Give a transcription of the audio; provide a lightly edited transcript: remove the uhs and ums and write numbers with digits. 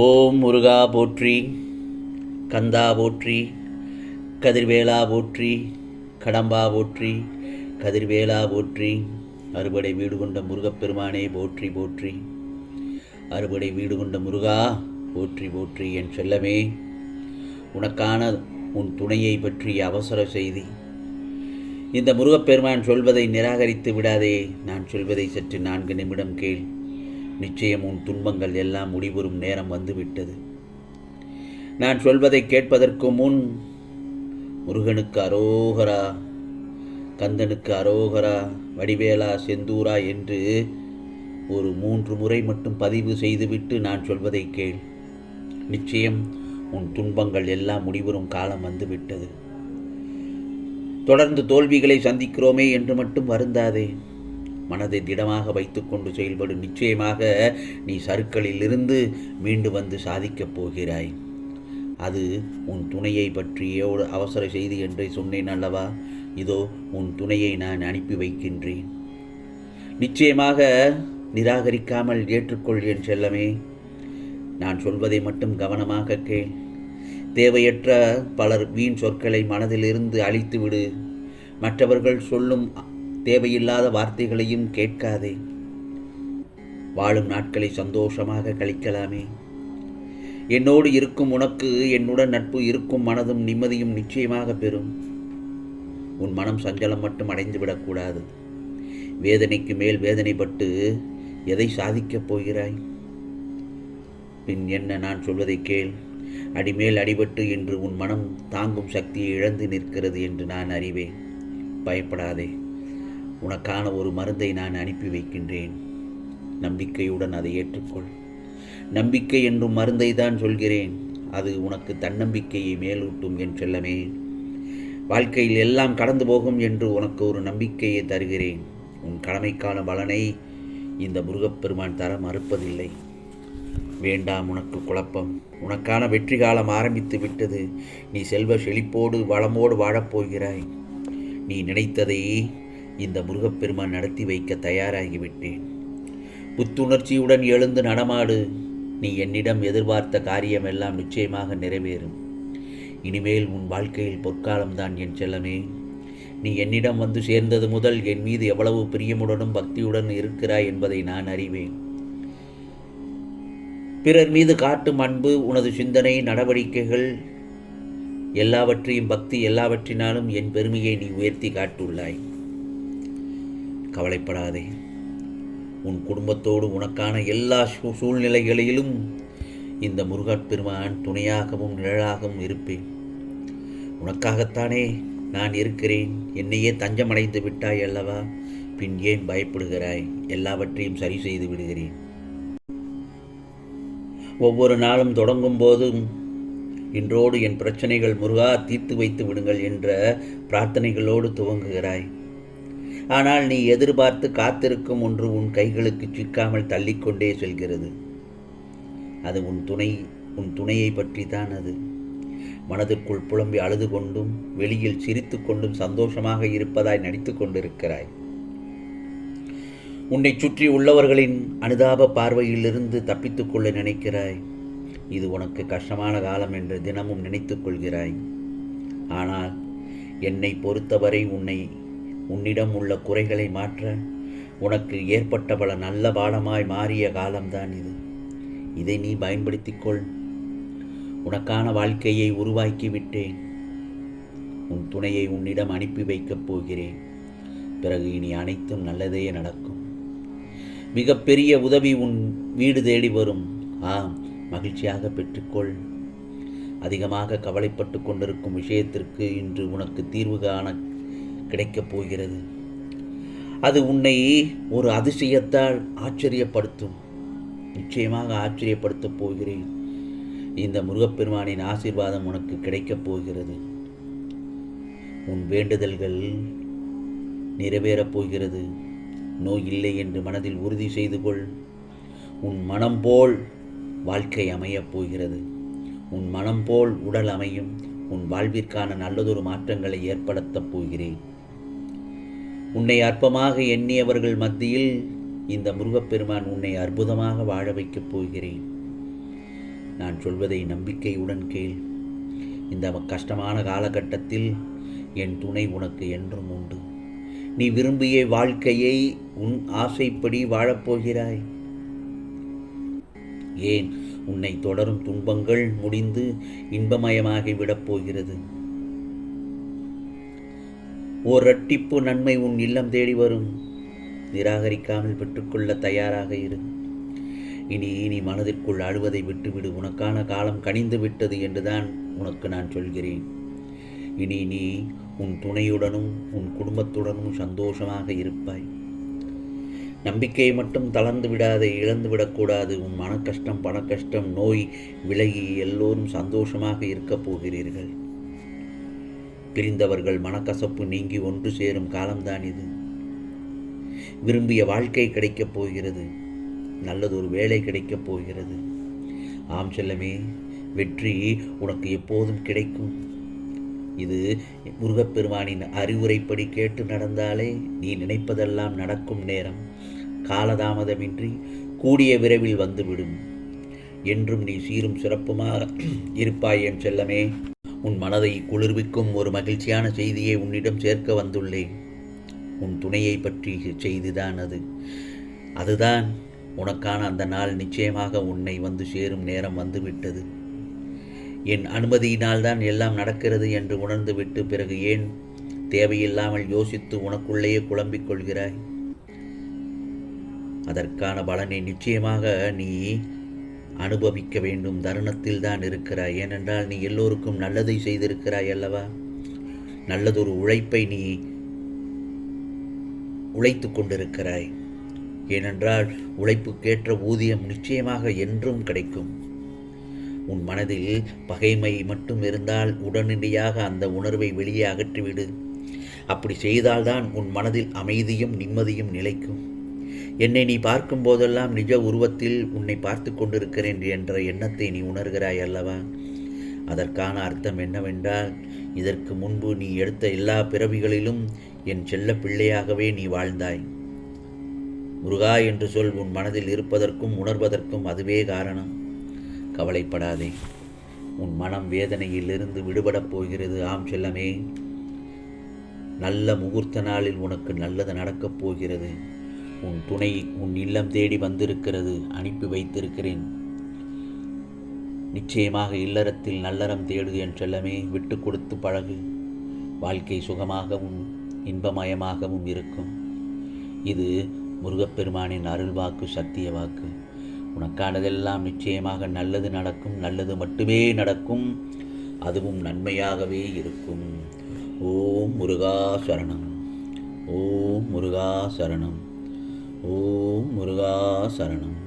ஓம் முருகா போற்றி, கந்தா போற்றி, கதிர்வேலா போற்றி, கடம்பா போற்றி, கதிர்வேலா போற்றி. அறுபடை வீடு கொண்ட முருகப்பெருமானே போற்றி போற்றி. அறுபடை வீடு கொண்ட முருகா போற்றி போற்றி. என் செல்லமே, உனக்கான உன் துணையை பற்றிய அவசர செய்தி. இந்த முருகப்பெருமான் சொல்வதை நிராகரித்து விடாதே. நான் சொல்வதை சற்று 4 நிமிடம் கேள். நிச்சயம் உன் துன்பங்கள் எல்லாம் முடிவுறும் நேரம் வந்துவிட்டது. நான் சொல்வதை கேட்பதற்கு முன் முருகனுக்கு அரோகரா, கந்தனுக்கு அரோகரா, வடிவேலா, செந்தூரா என்று ஒரு 3 முறை மட்டும் பதிவு செய்துவிட்டு நான் சொல்வதை கேள். நிச்சயம் உன் துன்பங்கள் எல்லாம் முடிவுறும் காலம் வந்துவிட்டது. தொடர்ந்து தோல்விகளை சந்திக்கிறோமே என்று மட்டும் வருந்தாதே. மனதை திடமாக வைத்துக்கொண்டு செயல்படு. நிச்சயமாக நீ சறுக்களிலிருந்து மீண்டு வந்து சாதிக்கப் போகிறாய். அது உன் துணையை பற்றிய ஒரு அவசர செய்தி என்று சொன்னேன் அல்லவா? இதோ உன் துணையை நான் அனுப்பி வைக்கின்றேன். நிச்சயமாக நிராகரிக்காமல் ஏற்றுக்கொள் என் செல்லமே. நான் சொல்வதை மட்டும் கவனமாக கேள். தேவையற்ற பலர் வீண் சொற்களை மனதிலிருந்து அழித்துவிடு. மற்றவர்கள் சொல்லும் தேவையில்லாத வார்த்தைகளையும் கேட்காதே. வாழும் நாட்களை சந்தோஷமாக கழிக்கலாமே. என்னோடு இருக்கும் உனக்கு என்னுடன் நட்பு இருக்கும் மனதும் நிம்மதியும் நிச்சயமாக பெறும். உன் மனம் சஞ்சலம் மட்டும் அடைந்துவிடக்கூடாது. வேதனைக்கு மேல் வேதனைப்பட்டு எதை சாதிக்கப் போகிறாய்? பின் என்ன? நான் சொல்வதை கேள். அடிமேல் அடிபட்டு இன்று உன் மனம் தாங்கும் சக்தியை இழந்து நிற்கிறது என்று நான் அறிவேன். பயப்படாதே. உனக்கான ஒரு மருந்தை நான் அனுப்பி வைக்கின்றேன். நம்பிக்கையுடன் அதை ஏற்றுக்கொள். நம்பிக்கை என்னும் மருந்தை தான் சொல்கிறேன். அது உனக்கு தன்னம்பிக்கையை மேலூட்டும் என் செல்லமே. வாழ்க்கையில் எல்லாம் கடந்து போகும் என்று உனக்கு ஒரு நம்பிக்கையை தருகிறேன். உன் கடமைக்கான பலனை இந்த முருகப்பெருமான் தர மறுப்பதில்லை. வேண்டாம் உனக்கு குழப்பம். உனக்கான வெற்றி காலம் ஆரம்பித்து விட்டது. நீ செல்வ செழிப்போடு வளமோடு வாழப்போகிறாய். நீ நினைத்ததை இந்த முருகப்பெருமான் நடத்தி வைக்க தயாராகிவிட்டேன். புத்துணர்ச்சியுடன் எழுந்து நடமாடு. நீ என்னிடம் எதிர்பார்த்த காரியமெல்லாம் நிச்சயமாக நிறைவேறும். இனிமேல் உன் வாழ்க்கையில் பொற்காலம்தான் என் செல்லமே. நீ என்னிடம் வந்து சேர்ந்தது முதல் என் மீது எவ்வளவு பிரியமுடனும் பக்தியுடன் இருக்கிறாய் என்பதை நான் அறிவேன். பிறர் மீது காட்டும் அன்பு, உனது சிந்தனை, நடவடிக்கைகள் எல்லாவற்றையும் பக்தி எல்லாவற்றினாலும் என் பெருமையை நீ உயர்த்தி காட்டுள்ளாய். கவலைப்படாதே. உன் குடும்பத்தோடு உனக்கான எல்லா சூழ்நிலைகளிலும் இந்த முருகப்பெருமான் துணையாகவும் நிழலாகவும் இருப்பேன். உனக்காகத்தானே நான் இருக்கிறேன். என்னையே தஞ்சமடைந்து விட்டாய் அல்லவா? பின் ஏன் பயப்படுகிறாய்? எல்லாவற்றையும் சரி செய்து விடுகிறேன். ஒவ்வொரு நாளும் தொடங்கும் போதும் இன்றோடு என் பிரச்சனைகள் முருகா தீர்த்து வைத்து விடுங்கள் என்ற பிரார்த்தனைகளோடு துவங்குகிறாய். ஆனால் நீ எதிர்பார்த்து காத்திருக்கும் ஒன்று உன் கைகளுக்கு சிக்காமல் தள்ளிக்கொண்டே செல்கிறது. அது உன் துணையை பற்றி தான். அது மனதிற்குள் புலம்பி அழுது கொண்டும் வெளியில் சிரித்து கொண்டும் சந்தோஷமாக இருப்பதாய் நடித்து கொண்டிருக்கிறாய். உன்னை சுற்றி உள்ளவர்களின் அனுதாப பார்வையிலிருந்து தப்பித்துக் கொள்ள நினைக்கிறாய். இது உனக்கு கஷ்டமான காலம் என்று தினமும் நினைத்துக் கொள்கிறாய். ஆனால் என்னை பொறுத்தவரை உன்னிடம் உள்ள குறைகளை மாற்ற உனக்கு ஏற்பட்ட பல நல்ல பாடமாய் மாறிய காலம்தான் இது. இதை நீ பயன்படுத்திக்கொள். உனக்கான வாழ்க்கையை உருவாக்கி விட்டேன். உன் துணையை உன்னிடம் அனுப்பி வைக்கப் போகிறேன். பிறகு இனி அனைத்தும் நல்லதே நடக்கும். மிகப்பெரிய உதவி உன் வீடு தேடி வரும். மகிழ்ச்சியாக பெற்றுக்கொள். அதிகமாக கவலைப்பட்டு கொண்டிருக்கும் விஷயத்திற்கு இன்று உனக்கு தீர்வு காண கிடைக்கப் போகிறது. அது உன்னை ஒரு அதிசயத்தால் ஆச்சரியப்படுத்தும். நிச்சயமாக ஆச்சரியப்படுத்தப் போகிறேன். இந்த முருகப்பெருமானின் ஆசீர்வாதம் உனக்கு கிடைக்கப் போகிறது. உன் வேண்டுதல்கள் நிறைவேறப் போகிறது. நோய் இல்லை என்று மனதில் உறுதி செய்து கொள். உன் மனம் போல் வாழ்க்கை அமையப் போகிறது. உன் மனம் போல் உடல் அமையும். உன் வாழ்விற்கான நல்லதொரு மாற்றங்களை ஏற்படுத்தப் போகிறேன். உன்னை அற்பமாக எண்ணியவர்கள் மத்தியில் இந்த முருகப்பெருமான் உன்னை அற்புதமாக வாழ வைக்கப் போகிறேன். நான் சொல்வதை நம்பிக்கையுடன் கேள். இந்த கஷ்டமான காலகட்டத்தில் என் துணை உனக்கு என்றும் உண்டு. நீ விரும்பிய வாழ்க்கையை உன் ஆசைப்படி வாழப்போகிறாய். ஏன் உன்னை தொடரும் துன்பங்கள் முடிந்து இன்பமயமாகி விடப் போகிறது. ஓர் இரட்டிப்பு நன்மை உன் இல்லம் தேடி வரும். நிராகரிக்காமல் பெற்றுக்கொள்ள தயாராக இரு. இனி மனதிற்குள் அழுவதை விட்டுவிடு. உனக்கான காலம் கனிந்து விட்டது என்றுதான் உனக்கு நான் சொல்கிறேன். இனி நீ உன் துணையுடனும் உன் குடும்பத்துடனும் சந்தோஷமாக இருப்பாய். நம்பிக்கையை மட்டும் தளர்ந்து விடாதே, இழந்து விடக்கூடாது. உன் மனக்கஷ்டம், பணக்கஷ்டம், நோய் விலகி எல்லோரும் சந்தோஷமாக இருக்கப் போகிறீர்கள். பிரிந்தவர்கள் மனக்கசப்பு நீங்கி ஒன்று சேரும் காலம்தான் இது. விரும்பிய வாழ்க்கை கிடைக்கப் போகிறது. நல்லதொரு வேலை கிடைக்கப் போகிறது. ஆம் செல்லமே, வெற்றி உனக்கு எப்போதும் கிடைக்கும். இது முருகப்பெருமானின் அறிவுரைப்படி கேட்டு நடந்தாலே நீ நினைப்பதெல்லாம் நடக்கும் நேரம். காலதாமதமின்றி கூடிய விரைவில் வந்துவிடும். என்றும் நீ சீரும் சிறப்புமாக இருப்பாய் என் செல்லமே. உன் மனதை குளிர்விக்கும் ஒரு மகிழ்ச்சியான செய்தியை உன்னிடம் சேர்க்க வந்துள்ளேன். உன் துணையை பற்றி செய்திதான் அது. அதுதான் உனக்கான அந்த நாள். நிச்சயமாக உன்னை வந்து சேரும் நேரம் வந்துவிட்டது. என் அனுமதியினால் தான் எல்லாம் நடக்கிறது என்று உணர்ந்துவிட்டு பிறகு ஏன் தேவையில்லாமல் யோசித்து உனக்குள்ளேயே குழம்பிக் கொள்கிறாய்? அதற்கான பலனை நிச்சயமாக நீ அனுபவிக்க வேண்டும் தருணத்தில் தான் இருக்கிறாய். ஏனென்றால் நீ எல்லோருக்கும் நல்லதை செய்திருக்கிறாய் அல்லவா? நல்லதொரு உழைப்பை நீ உழைத்து கொண்டிருக்கிறாய். ஏனென்றால் உழைப்புக்கேற்ற ஊதியம் நிச்சயமாக என்றும் கிடைக்கும். உன் மனதில் பகைமை மட்டும் இருந்தால் உடனடியாக அந்த உணர்வை வெளியே அகற்றிவிடு. அப்படி செய்தால்தான் உன் மனதில் அமைதியும் நிம்மதியும் நிலைக்கும். என்னை நீ பார்க்கும் போதெல்லாம் நிஜ உருவத்தில் உன்னை பார்த்து கொண்டிருக்கிறேன் என்ற எண்ணத்தை நீ உணர்கிறாய் அல்லவா? அதற்கான அர்த்தம் என்னவென்றால், இதற்கு முன்பு நீ எடுத்த எல்லா பிறவிகளிலும் என் செல்ல பிள்ளையாகவே நீ வாழ்ந்தாய். முருகா என்று சொல் உன் மனதில் இருப்பதற்கும் உணர்வதற்கும் அதுவே காரணம். கவலைப்படாதே, உன் மனம் வேதனையிலிருந்து விடுபடப் போகிறது. ஆம் செல்லமே, நல்ல முகூர்த்த நாளில் உனக்கு நல்லது நடக்கப் போகிறது. உன் துணை உன் இல்லம் தேடி வந்திருக்கிறது. அனுப்பி வைத்திருக்கிறேன். நிச்சயமாக இல்லறத்தில் நல்லறம் தேடு என் செல்லமே. விட்டு கொடுத்து பழகு. வாழ்க்கை சுகமாகவும் இன்பமயமாகவும் இருக்கும். இது முருகப்பெருமானின் அருள் வாக்கு, சத்திய வாக்கு. உனக்கானதெல்லாம் நிச்சயமாக நல்லது நடக்கும். நல்லது மட்டுமே நடக்கும். அதுவும் நன்மையாகவே இருக்கும். ஓம் முருகா சரணம். ஓம் முருகா சரணம். ஓம் முருகா சரணம்.